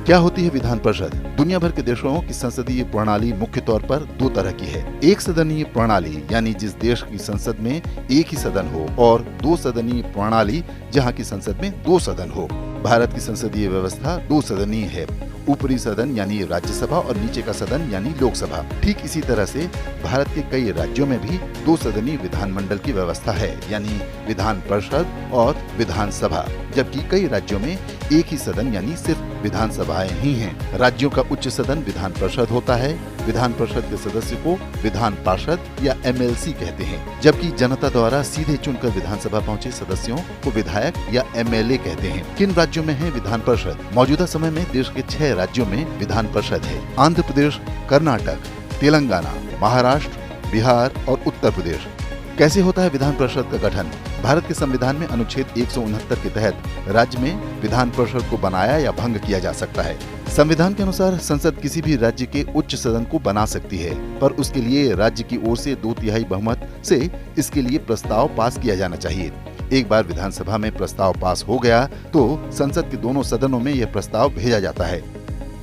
क्या होती है विधान परिषद? दुनिया भर के देशों की संसदीय प्रणाली मुख्य तौर पर दो तरह की है। एक सदनीय प्रणाली यानी जिस देश की संसद में एक ही सदन हो, और दो सदनीय प्रणाली जहां की संसद में दो सदन हो। भारत की संसदीय व्यवस्था दो सदनीय है। ऊपरी सदन यानी राज्यसभा और नीचे का सदन यानी लोकसभा। ठीक इसी तरह से भारत के कई राज्यों में भी दो सदनीय विधानमंडल की व्यवस्था है, यानी विधान परिषद और विधानसभा, जबकि कई राज्यों में एक ही सदन यानी सिर्फ विधानसभाएं ही हैं। राज्यों का उच्च सदन विधान परिषद होता है। विधान परिषद के सदस्य को विधान पार्षद या MLC कहते हैं, जबकि जनता द्वारा सीधे चुनकर विधानसभा पहुंचे सदस्यों को विधायक या MLA कहते हैं। किन राज्यों में है विधान परिषद? मौजूदा समय में देश के 6 राज्यों में विधान परिषद है। आंध्र प्रदेश, कर्नाटक, तेलंगाना, महाराष्ट्र, बिहार और उत्तर प्रदेश। कैसे होता है विधान परिषद का गठन? भारत के संविधान में अनुच्छेद 169 के तहत राज्य में विधान परिषद को बनाया या भंग किया जा सकता है। संविधान के अनुसार संसद किसी भी राज्य के उच्च सदन को बना सकती है, पर उसके लिए राज्य की ओर से 2/3 बहुमत से इसके लिए प्रस्ताव पास किया जाना चाहिए। एक बार विधानसभा में प्रस्ताव पास हो गया तो संसद के दोनों सदनों में यह प्रस्ताव भेजा जाता है।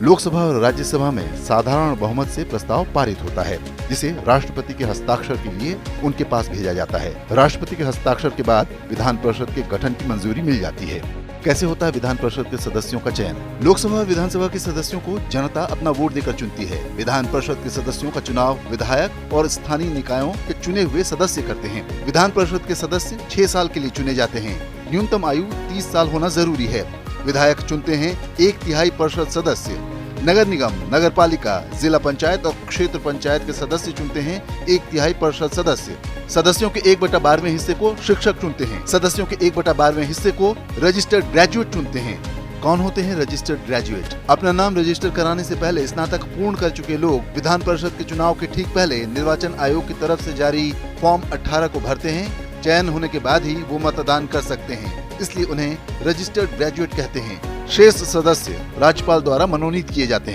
लोकसभा और राज्यसभा में साधारण बहुमत से प्रस्ताव पारित होता है, जिसे राष्ट्रपति के हस्ताक्षर के लिए उनके पास भेजा जाता है। राष्ट्रपति के हस्ताक्षर के बाद विधान परिषद के गठन की मंजूरी मिल जाती है। कैसे होता है विधान परिषद के सदस्यों का चयन? लोकसभा और विधानसभा के सदस्यों को जनता अपना वोट देकर चुनती है। विधान परिषद के सदस्यों का चुनाव विधायक और स्थानीय निकायों के चुने हुए सदस्य करते हैं। विधान परिषद के सदस्य 6 साल के लिए चुने जाते हैं। न्यूनतम आयु 30 साल होना जरूरी है। विधायक चुनते हैं 1/3 परिषद सदस्य। नगर निगम, नगर पालिका, जिला पंचायत और क्षेत्र पंचायत के सदस्य चुनते हैं 1/3 परिषद सदस्य। सदस्यों के 1/12वें हिस्से को शिक्षक चुनते हैं। सदस्यों के 1/12वें हिस्से को रजिस्टर्ड ग्रेजुएट चुनते हैं। कौन होते हैं रजिस्टर्ड ग्रेजुएट? अपना नाम रजिस्टर कराने से पहले स्नातक पूर्ण कर चुके लोग विधान परिषद के चुनाव के ठीक पहले निर्वाचन आयोग की तरफ से जारी फॉर्म 18 को भरते हैं। चयन होने के बाद ही वो मतदान कर सकते हैं, इसलिए उन्हें रजिस्टर्ड ग्रेजुएट कहते हैं। शेष सदस्य राज्यपाल द्वारा मनोनीत किए जाते हैं।